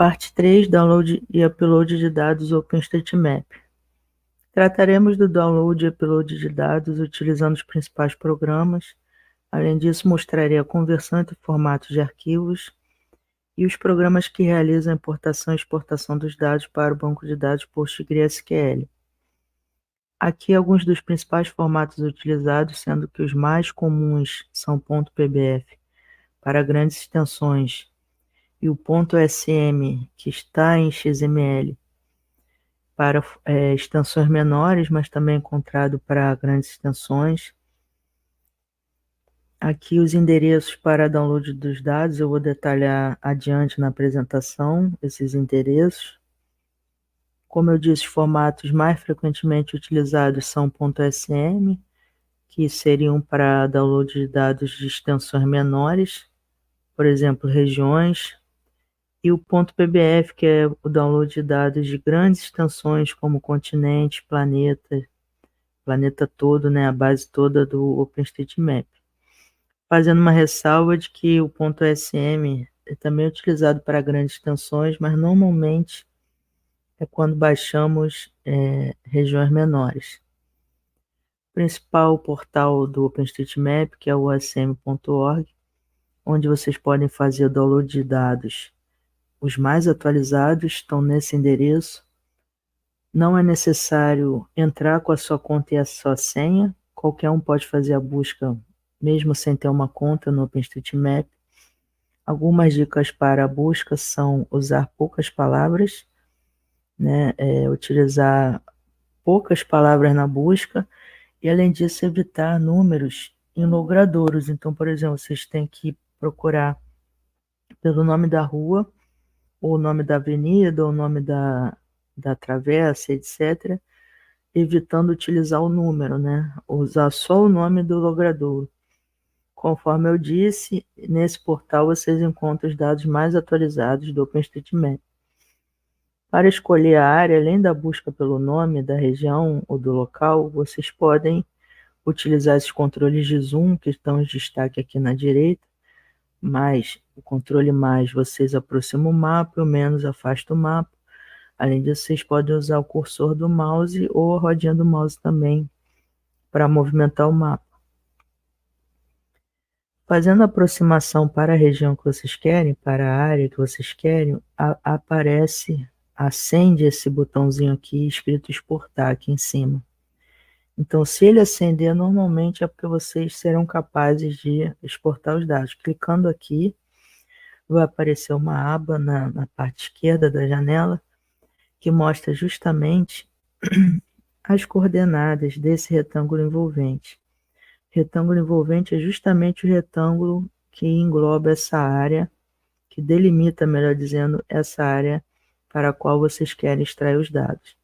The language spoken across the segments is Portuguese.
Parte 3, download e upload de dados OpenStreetMap. Trataremos do download e upload de dados utilizando os principais programas. Além disso, mostrarei a conversão entre formatos de arquivos e os programas que realizam a importação e exportação dos dados para o banco de dados PostgreSQL. Aqui alguns dos principais formatos utilizados, sendo que os mais comuns são .pbf para grandes extensões e o .sm, que está em XML, para extensões menores, mas também encontrado para grandes extensões. Aqui os endereços para download dos dados, eu vou detalhar adiante na apresentação, esses endereços. Como eu disse, os formatos mais frequentemente utilizados são .sm, que seriam para download de dados de extensões menores, por exemplo, regiões, e o .pbf, que é o download de dados de grandes extensões como continente, planeta todo, né, a base toda do OpenStreetMap. Fazendo uma ressalva de que o .sm é também utilizado para grandes extensões, mas normalmente é quando baixamos regiões menores. O principal portal do OpenStreetMap, que é o osm.org, onde vocês podem fazer o download de dados. Os mais atualizados estão nesse endereço. Não é necessário entrar com a sua conta e a sua senha. Qualquer um pode fazer a busca, mesmo sem ter uma conta no OpenStreetMap. Algumas dicas para a busca são usar poucas palavras, né? Utilizar poucas palavras na busca e, além disso, evitar números em logradouros. Então, por exemplo, vocês têm que procurar pelo nome da rua, ou o nome da avenida, ou o nome da travessa, etc., evitando utilizar o número, né? Usar só o nome do logradouro. Conforme eu disse, nesse portal vocês encontram os dados mais atualizados do OpenStreetMap. Para escolher a área, além da busca pelo nome da região ou do local, vocês podem utilizar esses controles de zoom que estão em destaque aqui na direita, mais o controle mais vocês aproximam o mapa e o menos afasta o mapa. Além disso, vocês podem usar o cursor do mouse ou a rodinha do mouse também para movimentar o mapa. Fazendo a aproximação para a região que vocês querem, para a área que vocês querem, acende esse botãozinho aqui escrito exportar aqui em cima. Então, se ele acender, normalmente é porque vocês serão capazes de exportar os dados. Clicando aqui, vai aparecer uma aba na parte esquerda da janela que mostra justamente as coordenadas desse retângulo envolvente. Retângulo envolvente é justamente o retângulo que engloba essa área, que delimita, melhor dizendo, essa área para a qual vocês querem extrair os dados.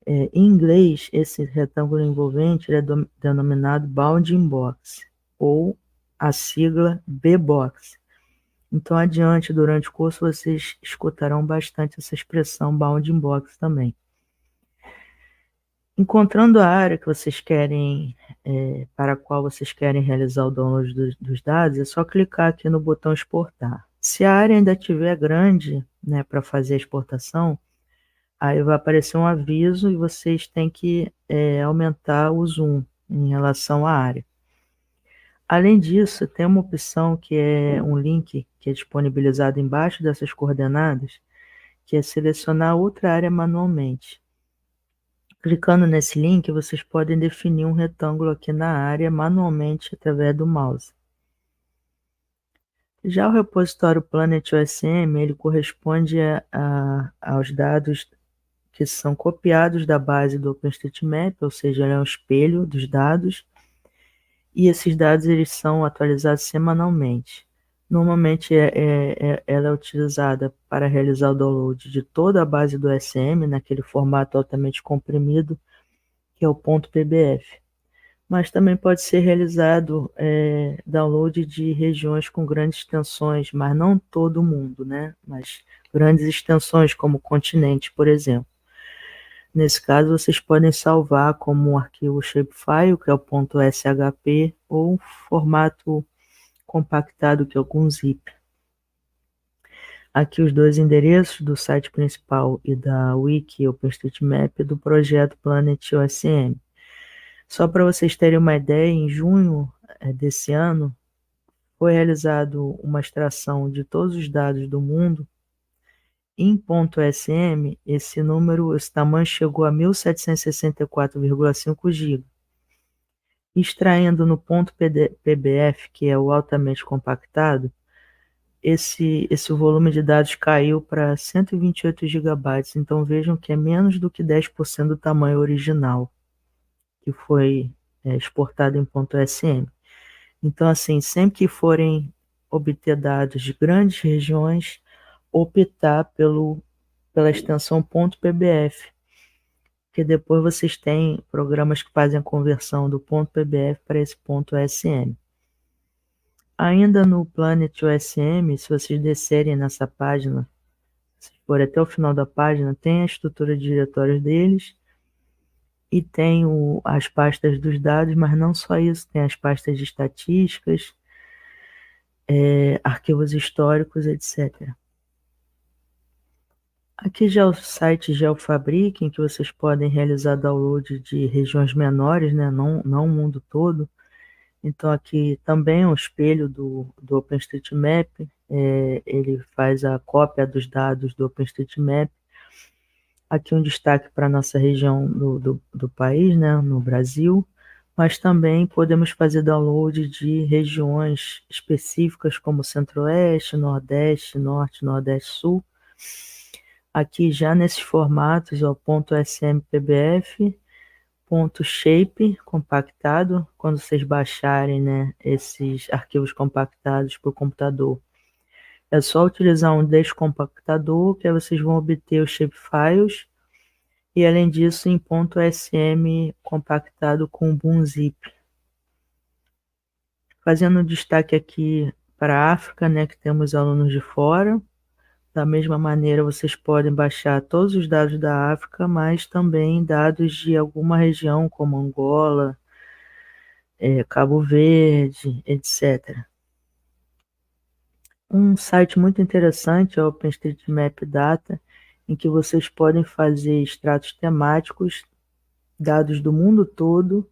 Em inglês, esse retângulo envolvente é denominado Bounding Box, ou a sigla BBox. Então, adiante, durante o curso, vocês escutarão bastante essa expressão Bounding Box também. Encontrando a área que vocês querem, para a qual vocês querem realizar o download dos dados, é só clicar aqui no botão exportar. Se a área ainda estiver grande, né, para fazer a exportação, aí vai aparecer um aviso e vocês têm que aumentar o zoom em relação à área. Além disso, tem uma opção que é um link que é disponibilizado embaixo dessas coordenadas, que é selecionar outra área manualmente. Clicando nesse link, vocês podem definir um retângulo aqui na área manualmente através do mouse. Já o repositório Planet OSM, ele corresponde aos dados que são copiados da base do OpenStreetMap, ou seja, ele é um espelho dos dados, e esses dados eles são atualizados semanalmente. Normalmente ela é utilizada para realizar o download de toda a base do OSM, naquele formato altamente comprimido, que é o .pbf. Mas também pode ser realizado download de regiões com grandes extensões, mas não todo mundo, né? Mas grandes extensões como o continente, por exemplo. Nesse caso, vocês podem salvar como um arquivo shapefile, que é o .shp, ou um formato compactado, que é algum zip. Aqui os dois endereços do site principal e da Wiki OpenStreetMap do projeto Planet OSM. Só para vocês terem uma ideia, em junho desse ano, foi realizado uma extração de todos os dados do mundo. Em .sm, esse tamanho chegou a 1764,5 GB. Extraindo no .pbf, que é o altamente compactado, esse volume de dados caiu para 128 GB. Então vejam que é menos do que 10% do tamanho original que foi exportado em .sm. Então, assim, sempre que forem obter dados de grandes regiões, optar pela extensão .pbf, porque depois vocês têm programas que fazem a conversão do .pbf para esse .sm. Ainda no Planet OSM, se vocês descerem nessa página, se for até o final da página, tem a estrutura de diretórios deles e tem as pastas dos dados, mas não só isso, tem as pastas de estatísticas, arquivos históricos, etc. Aqui já é o site GeoFabric, em que vocês podem realizar download de regiões menores, né? Não o mundo todo. Então aqui também é um espelho do OpenStreetMap, ele faz a cópia dos dados do OpenStreetMap. Aqui um destaque para a nossa região do país, né? No Brasil, mas também podemos fazer download de regiões específicas como Centro-Oeste, Nordeste, Norte, Nordeste, Sul. Aqui já nesses formatos, ó, .smpbf, .shape compactado, quando vocês baixarem, né, esses arquivos compactados para o computador, é só utilizar um descompactador, que aí vocês vão obter os shapefiles, e além disso em .sm compactado com boonzip. Fazendo um destaque aqui para a África, né, que temos alunos de fora. Da mesma maneira, vocês podem baixar todos os dados da África, mas também dados de alguma região, como Angola, Cabo Verde, etc. Um site muito interessante é o OpenStreetMap Data, em que vocês podem fazer extratos temáticos, dados do mundo todo,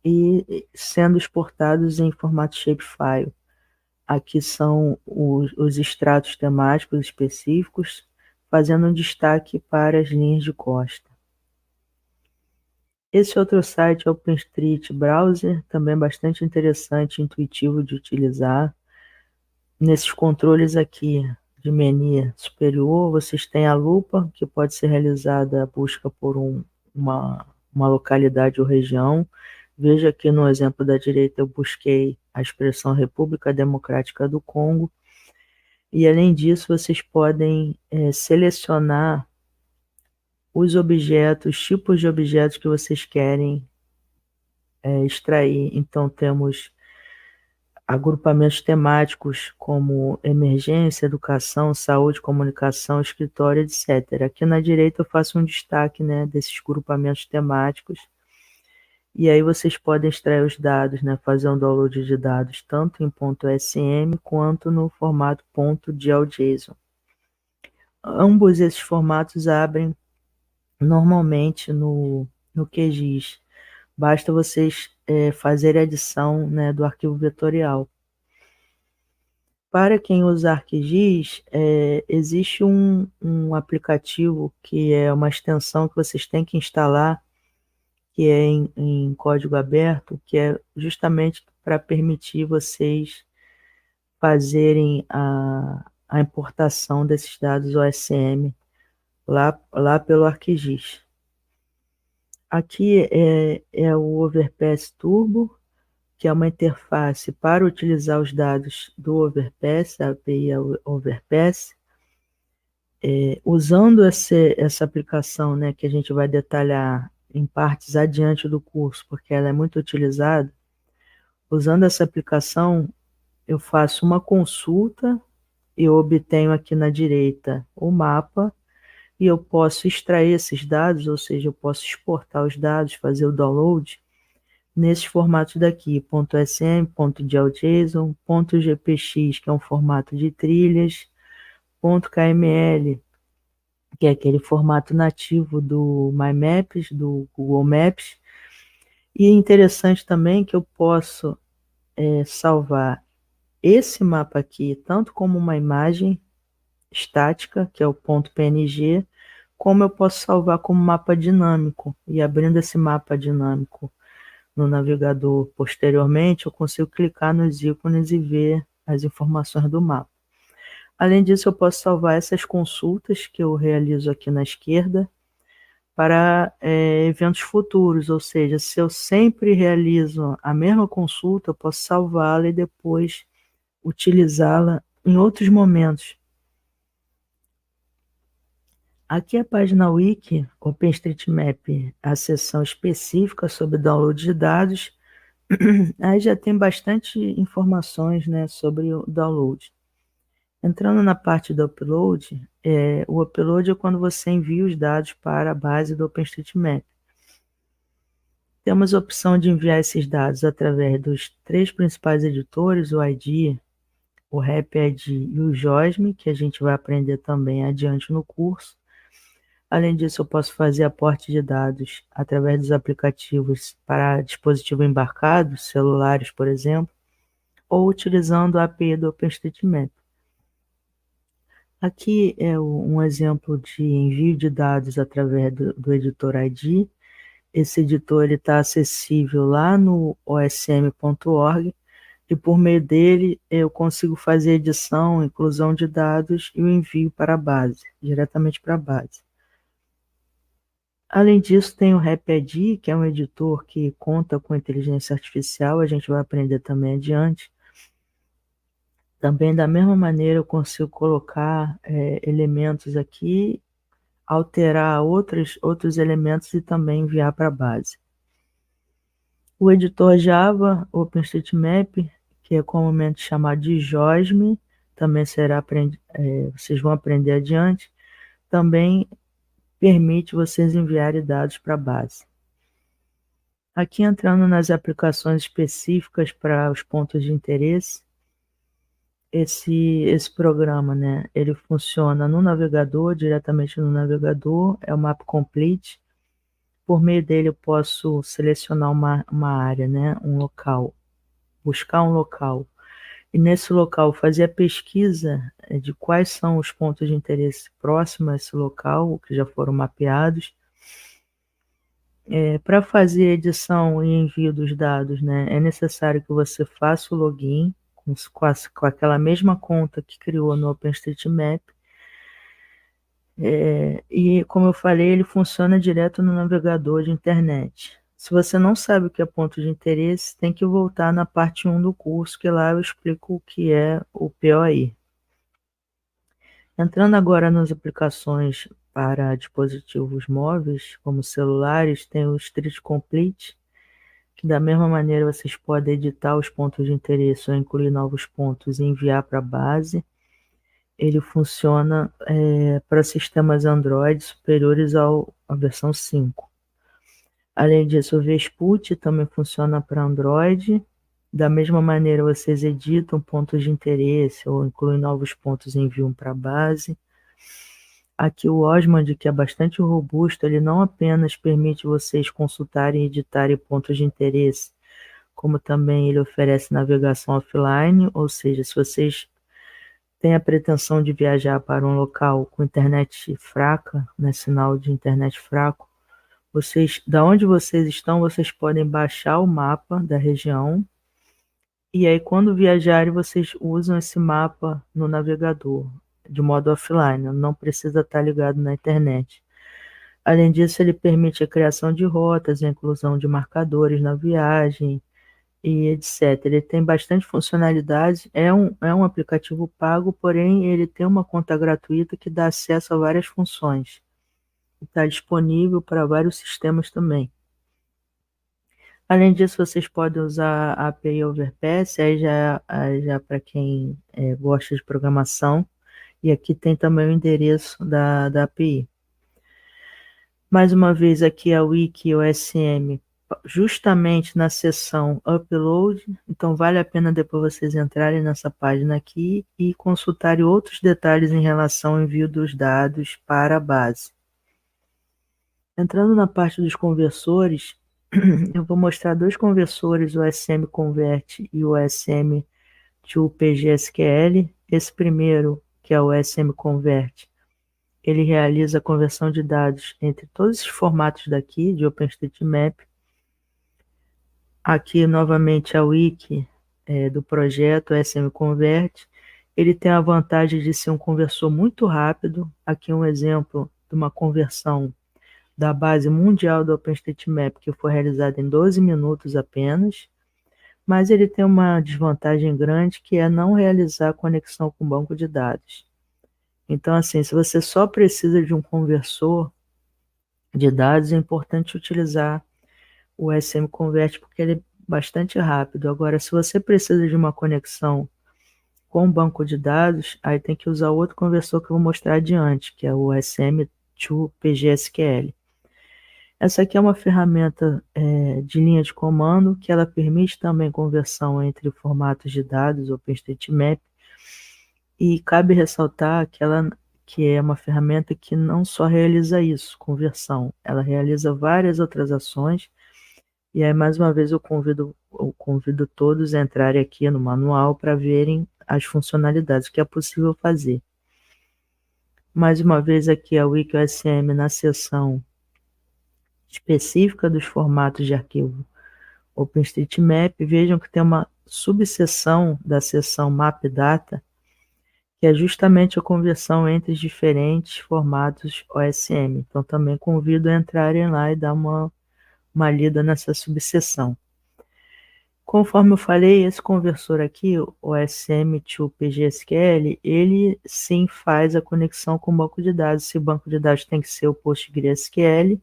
e sendo exportados em formato shapefile. Aqui são os extratos temáticos específicos, fazendo um destaque para as linhas de costa. Esse outro site é o OpenStreet Browser, também bastante interessante e intuitivo de utilizar. Nesses controles aqui de menu superior, vocês têm a lupa, que pode ser realizada a busca por uma localidade ou região. Veja aqui no exemplo da direita, eu busquei a expressão República Democrática do Congo. E além disso, vocês podem selecionar os objetos, tipos de objetos que vocês querem extrair. Então, temos agrupamentos temáticos como emergência, educação, saúde, comunicação, escritório, etc. Aqui na direita eu faço um destaque, né, desses agrupamentos temáticos. E aí vocês podem extrair os dados, né, fazer um download de dados tanto em .sm quanto no formato .geojson. Ambos esses formatos abrem normalmente no QGIS. Basta vocês fazerem a adição, né, do arquivo vetorial. Para quem usa ArcGIS, existe um aplicativo que é uma extensão que vocês têm que instalar, que é em código aberto, que é justamente para permitir vocês fazerem a importação desses dados OSM lá pelo ArcGIS. Aqui é o Overpass Turbo, que é uma interface para utilizar os dados do Overpass, a API Overpass. Usando essa aplicação, né, que a gente vai detalhar em partes adiante do curso, porque ela é muito utilizada, usando essa aplicação, eu faço uma consulta, eu obtenho aqui na direita o mapa, e eu posso extrair esses dados, ou seja, eu posso exportar os dados, fazer o download, nesses formatos daqui, .sm, .geojson, .gpx, que é um formato de trilhas, .kml, que é aquele formato nativo do MyMaps, do Google Maps. E é interessante também que eu posso salvar esse mapa aqui, tanto como uma imagem estática, que é o .png, como eu posso salvar como mapa dinâmico. E abrindo esse mapa dinâmico no navegador posteriormente, eu consigo clicar nos ícones e ver as informações do mapa. Além disso, eu posso salvar essas consultas que eu realizo aqui na esquerda para eventos futuros, ou seja, se eu sempre realizo a mesma consulta, eu posso salvá-la e depois utilizá-la em outros momentos. Aqui a página Wiki, OpenStreetMap, a seção específica sobre download de dados, aí já tem bastante informações, né, sobre o download. Entrando na parte do upload, o upload é quando você envia os dados para a base do OpenStreetMap. Temos a opção de enviar esses dados através dos 3 principais editores, o ID, o RapID e o JOSM, que a gente vai aprender também adiante no curso. Além disso, eu posso fazer aporte de dados através dos aplicativos para dispositivo embarcado, celulares, por exemplo, ou utilizando a API do OpenStreetMap. Aqui é um exemplo de envio de dados através do editor ID. Esse editor está acessível lá no osm.org e por meio dele eu consigo fazer edição, inclusão de dados e o envio para a base, diretamente para a base. Além disso, tem o RapID, que é um editor que conta com inteligência artificial, a gente vai aprender também adiante. Também da mesma maneira eu consigo colocar elementos aqui, alterar outros elementos e também enviar para a base. O editor Java, OpenStreetMap, que é comumente chamado de JOSM, também vocês vão aprender adiante, também permite vocês enviarem dados para a base. Aqui entrando nas aplicações específicas para os pontos de interesse, esse programa, né, ele funciona no navegador, diretamente no navegador, é o Map Complete. Por meio dele eu posso selecionar uma área, né, um local, buscar um local. E nesse local fazer a pesquisa de quais são os pontos de interesse próximos a esse local, que já foram mapeados. Para fazer a edição e envio dos dados, né, é necessário que você faça o login com aquela mesma conta que criou no OpenStreetMap. E como eu falei, ele funciona direto no navegador de internet. Se você não sabe o que é ponto de interesse, tem que voltar na parte 1 do curso, que lá eu explico o que é o POI. Entrando agora nas aplicações para dispositivos móveis, como celulares, tem o Street Complete, que da mesma maneira vocês podem editar os pontos de interesse ou incluir novos pontos e enviar para a base. Ele funciona para sistemas Android superiores à versão 5. Além disso, o Vesput também funciona para Android. Da mesma maneira, vocês editam pontos de interesse ou incluem novos pontos e enviam para a base. Aqui o Osmand, que é bastante robusto, ele não apenas permite vocês consultarem e editarem pontos de interesse, como também ele oferece navegação offline, ou seja, se vocês têm a pretensão de viajar para um local com internet fraca, né, sinal de internet fraco, da onde vocês estão, vocês podem baixar o mapa da região e aí quando viajarem vocês usam esse mapa no navegador, de modo offline, não precisa estar ligado na internet. Além disso, ele permite a criação de rotas, a inclusão de marcadores na viagem e etc. Ele tem bastante funcionalidade, é um aplicativo pago, porém ele tem uma conta gratuita que dá acesso a várias funções. Está disponível para vários sistemas também. Além disso, vocês podem usar a API Overpass, aí já para quem gosta de programação, e aqui tem também o endereço da API. Mais uma vez, aqui a Wiki OSM justamente na seção Upload, então vale a pena depois vocês entrarem nessa página aqui e consultarem outros detalhes em relação ao envio dos dados para a base. Entrando na parte dos conversores, eu vou mostrar dois conversores, o SM Convert e o SM to PGSQL. Esse primeiro, que é o SM Convert, ele realiza a conversão de dados entre todos esses formatos daqui, de OpenStreetMap. Aqui, novamente, a wiki do projeto SM Convert. Ele tem a vantagem de ser um conversor muito rápido. Aqui um exemplo de uma conversão da base mundial do OpenStreetMap, que foi realizada em 12 minutos apenas. Mas ele tem uma desvantagem grande, que é não realizar conexão com o banco de dados. Então, assim, se você só precisa de um conversor de dados, é importante utilizar o SM Convert, porque ele é bastante rápido. Agora, se você precisa de uma conexão com o banco de dados, aí tem que usar outro conversor que eu vou mostrar adiante, que é o SM2PGSQL. Essa aqui é uma ferramenta de linha de comando, que ela permite também conversão entre formatos de dados OpenStreetMap, e cabe ressaltar que é uma ferramenta que não só realiza isso, conversão, ela realiza várias outras ações. E aí, mais uma vez, eu convido todos a entrarem aqui no manual para verem as funcionalidades que é possível fazer. Mais uma vez, aqui a WikiOSM na seção específica dos formatos de arquivo OpenStreetMap. Vejam que tem uma subseção da seção Map Data, que é justamente a conversão entre os diferentes formatos OSM. Então, também convido a entrarem lá e dar uma lida nessa subseção. Conforme eu falei, esse conversor aqui, o SM2PGSQL, ele sim faz a conexão com o banco de dados. Se o banco de dados tem que ser o PostgreSQL.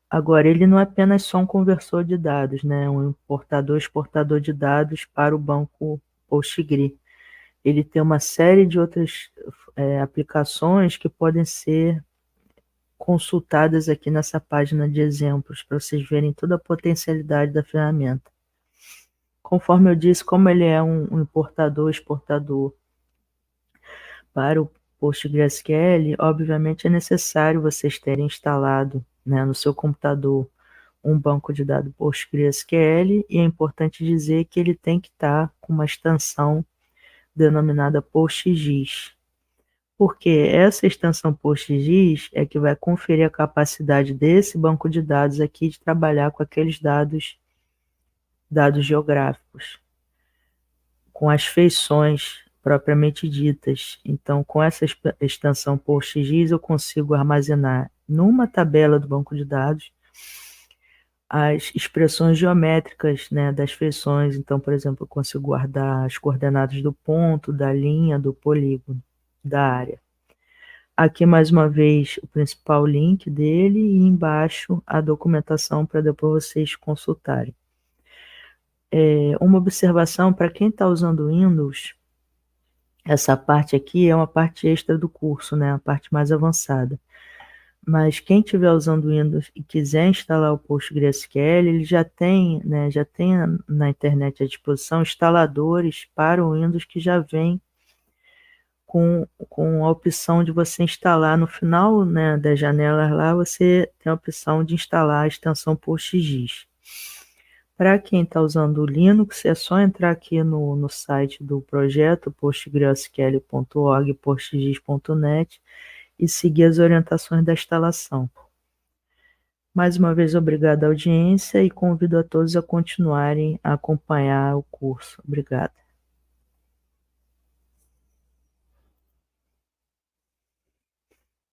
Agora, ele não é apenas só um conversor de dados, né? Um importador, exportador de dados para o banco Postgre. Ele tem uma série de outras aplicações que podem ser consultadas aqui nessa página de exemplos, para vocês verem toda a potencialidade da ferramenta. Conforme eu disse, como ele é um importador, exportador para o PostgreSQL, obviamente é necessário vocês terem instalado, né, no seu computador um banco de dados PostgreSQL, e é importante dizer que ele tem que estar com uma extensão denominada PostGIS. Porque essa extensão PostGIS é que vai conferir a capacidade desse banco de dados aqui de trabalhar com aqueles dados geográficos, com as feições propriamente ditas. Então, com essa extensão PostGIS, eu consigo armazenar numa tabela do banco de dados as expressões geométricas, né, das feições. Então, por exemplo, eu consigo guardar as coordenadas do ponto, da linha, do polígono, da área. Aqui, mais uma vez, o principal link dele, e embaixo a documentação para depois vocês consultarem. Uma observação para quem está usando Windows, essa parte aqui é uma parte extra do curso, né, a parte mais avançada. Mas quem estiver usando Windows e quiser instalar o PostgreSQL, ele já tem, né, na internet à disposição instaladores para o Windows que já vem com a opção de você instalar no final, né, das janelas lá, você tem a opção de instalar a extensão PostGIS. Para quem está usando o Linux, é só entrar aqui no site do projeto, postgresql.org, postgis.net, e seguir as orientações da instalação. Mais uma vez, obrigado à audiência, e convido a todos a continuarem a acompanhar o curso. Obrigado.